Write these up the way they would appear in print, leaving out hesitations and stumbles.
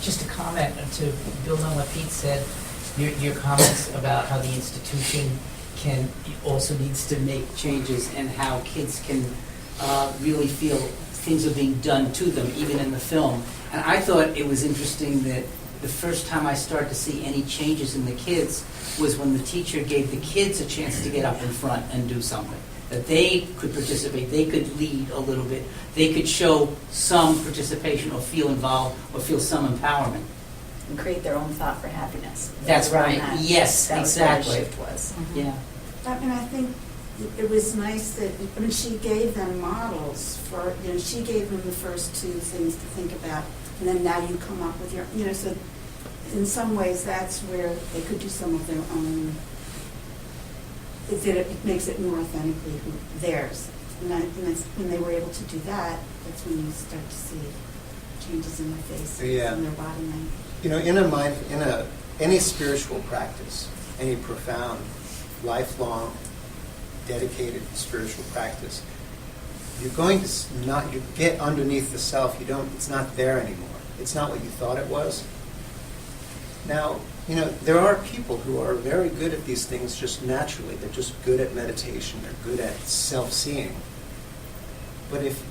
just a comment to build on what Pete said. Your comments about how the institution also needs to make changes, and how kids can really feel things are being done to them, even in the film. And I thought it was interesting that the first time I started to see any changes in the kids was when the teacher gave the kids a chance to get up in front and do something. That they could participate, they could lead a little bit, they could show some participation or feel involved or feel some empowerment. And create their own thought for happiness. That's right. Yes, that exactly. Was what the shift was. Mm-hmm. Yeah. And I think it was nice that, I mean, she gave them models for, she gave them the first two things to think about, and then now you come up with your, so in some ways that's where they could do some of their own, it makes it more authentically theirs. And that's, when they were able to do that, that's when you start to see changes in their face and their body language. In any spiritual practice, any profound, lifelong, dedicated spiritual practice, you're going to you get underneath the self. It's not there anymore. It's not what you thought it was. Now, there are people who are very good at these things just naturally. They're just good at meditation. They're good at self-seeing. But if,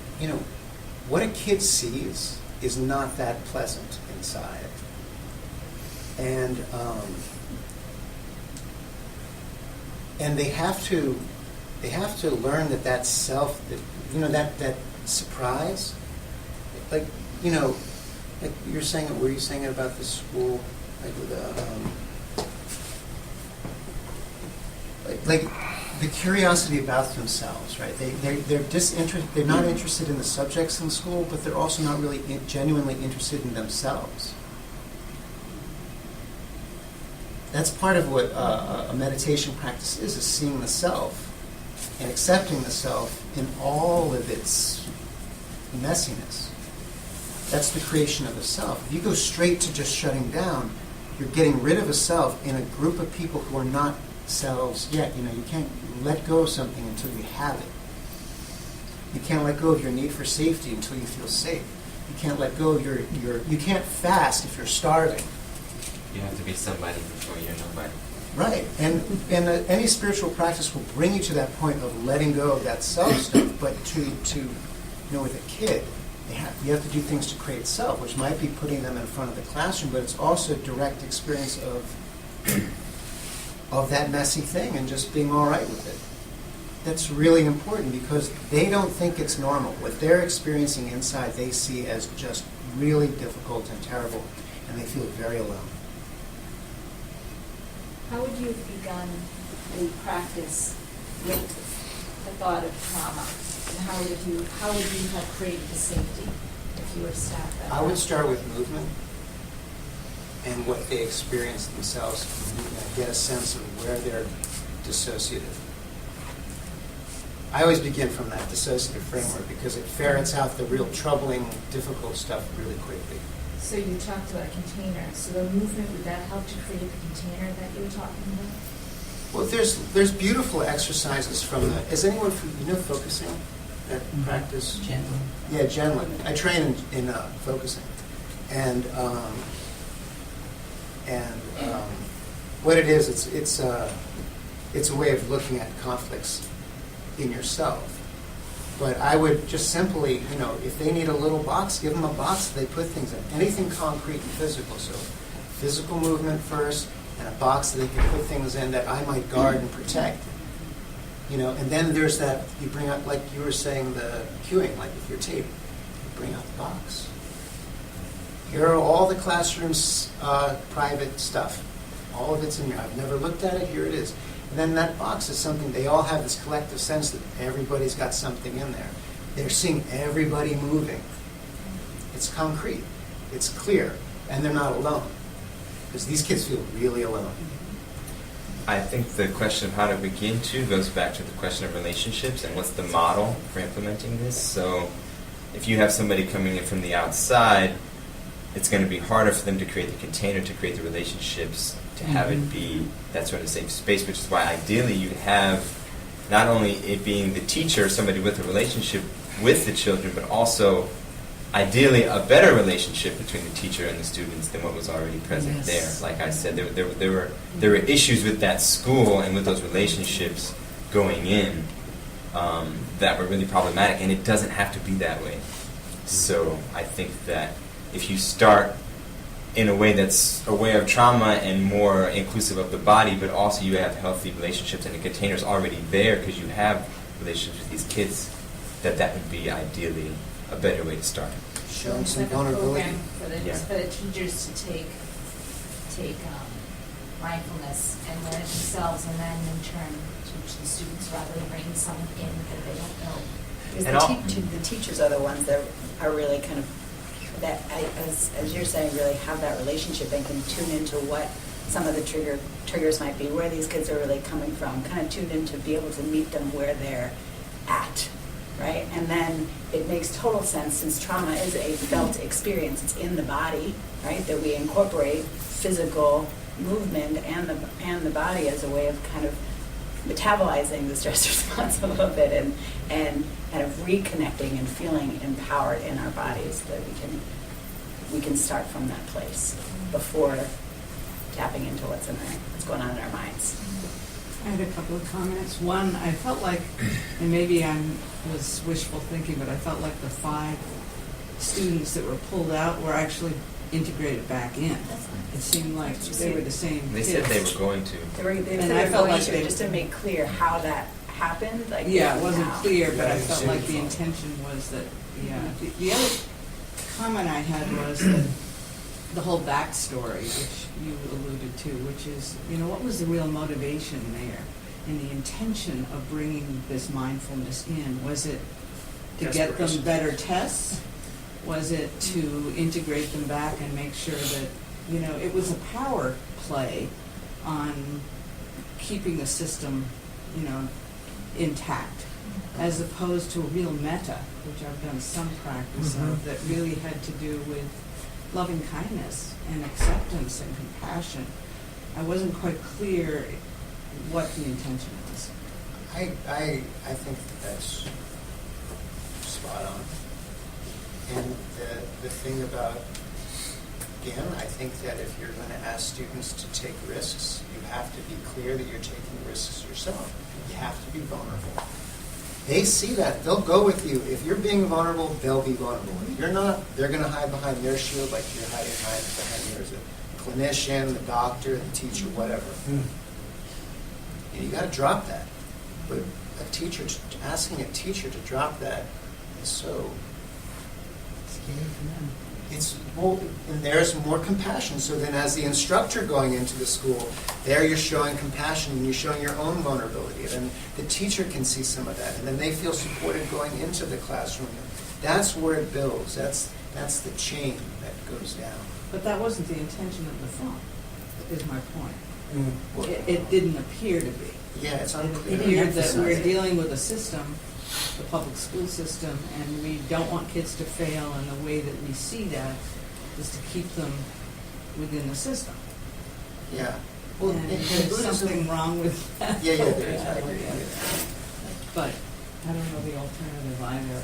what a kid sees is not that pleasant inside. And they have to learn that self, that surprise, like you're saying, were you saying it about the school, like the curiosity about themselves, right? They're disinterested. They're not interested in the subjects in school, but they're also not really genuinely interested in themselves. That's part of what a meditation practice is seeing the self and accepting the self in all of its messiness. That's the creation of the self. If you go straight to just shutting down, you're getting rid of a self in a group of people who are not selves yet. You can't let go of something until you have it. You can't let go of your need for safety until you feel safe. You can't let go of you can't fast if you're starving. You have to be somebody before you're nobody. Right, and any spiritual practice will bring you to that point of letting go of that self stuff. But with a kid, you have to do things to create self, which might be putting them in front of the classroom, but it's also direct experience of that messy thing and just being all right with it. That's really important because they don't think it's normal. What they're experiencing inside, they see as just really difficult and terrible, and they feel very alone. How would you have begun the practice with the thought of trauma? And how would you have created the safety if you were to start that? I would start with movement and what they experience themselves, get a sense of where they're dissociative. I always begin from that dissociative framework because it ferrets out the real troubling, difficult stuff really quickly. So you talked about a container. So the movement, would that help to create the container that you were talking about? Well, there's beautiful exercises from the. Is anyone focusing? That practice? Gently. Yeah, gently. I train in focusing, and what it is, it's a way of looking at conflicts in yourself. But I would just simply, if they need a little box, give them a box that they put things in. Anything concrete and physical. So physical movement first, and a box that they can put things in that I might guard and protect. And then there's that, you bring out, like you were saying, the cueing, like with your tape. You bring out the box. Here are all the classroom's private stuff. All of it's in here. I've never looked at it. Here it is. And then that box is something, they all have this collective sense that everybody's got something in there. They're seeing everybody moving. It's concrete. It's clear. And they're not alone. Because these kids feel really alone. I think the question of how to begin to goes back to the question of relationships and what's the model for implementing this. So if you have somebody coming in from the outside, it's going to be harder for them to create the container, to create the relationships, to have it be that sort of safe space, which is why ideally you have not only it being the teacher, somebody with a relationship with the children, but also ideally a better relationship between the teacher and the students than what was already present there. Like I said, there were issues with that school and with those relationships going in that were really problematic, and it doesn't have to be that way. So I think that if you start in a way that's aware of trauma and more inclusive of the body, but also you have healthy relationships and the container's already there because you have relationships with these kids, that would be ideally a better way to start. Showing It's some like a vulnerability. program for the, Yeah. for the teachers to take mindfulness and learn it themselves, and then in turn teach the students rather than bring some in that they don't know. Because And the teachers are the ones that are really kind of, that, as you're saying, really have that relationship and can tune into what some of the triggers might be, where these kids are really coming from, kind of tune in to be able to meet them where they're at, right? And then it makes total sense, since trauma is a felt experience, it's in the body, right? That we incorporate physical movement and the body as a way of kind of metabolizing the stress response a little bit, and kind of reconnecting and feeling empowered in our bodies, that we can start from that place before tapping into what's going on in our minds. I had a couple of comments. One, I felt like, and maybe I was wishful thinking, but I felt like the 5 students that were pulled out were actually integrated back in. It seemed like they were the same They kids. said they were going to. They And said I they were felt going like to, they- just to make clear how that happened. Like, Yeah, it wasn't how. clear, but I Yeah, felt it's like the beautiful. intention was that, yeah. The other comment I had was that the whole backstory, which you alluded to, which is, what was the real motivation there and the intention of bringing this mindfulness in? Was it to get them Desperation. better tests? Was it to integrate them back and make sure that, it was a power play on keeping the system, intact, as opposed to a real meta, which I've done some practice of, that really had to do with loving kindness and acceptance and compassion. I wasn't quite clear what the intention was. I think that's spot on. And the thing about, again, I think that if you're going to ask students to take risks, you have to be clear that you're taking risks yourself. You have to be vulnerable. They see that. They'll go with you. If you're being vulnerable, they'll be vulnerable. If you're not, they're going to hide behind their shield like you're hiding behind yours. The clinician, the doctor, the teacher, whatever. And you got to drop that. But asking a teacher to drop that is so... Scary for them. And there's more compassion. So then as the instructor going into the school, there you're showing compassion and you're showing your own vulnerability. And then the teacher can see some of that. And then they feel supported going into the classroom. That's where it builds. That's the chain that goes down. But that wasn't the intention of the thought, is my point. Well, It didn't appear to be. yeah, it's It unclear. appeared that we're dealing with a system, the public school system, and we don't want kids to fail, and the way that we see that is to keep them within the system. Yeah. Well, And in there's Buddhism- something wrong with that. Yeah, there is. I agree with you. But I don't know the alternative either.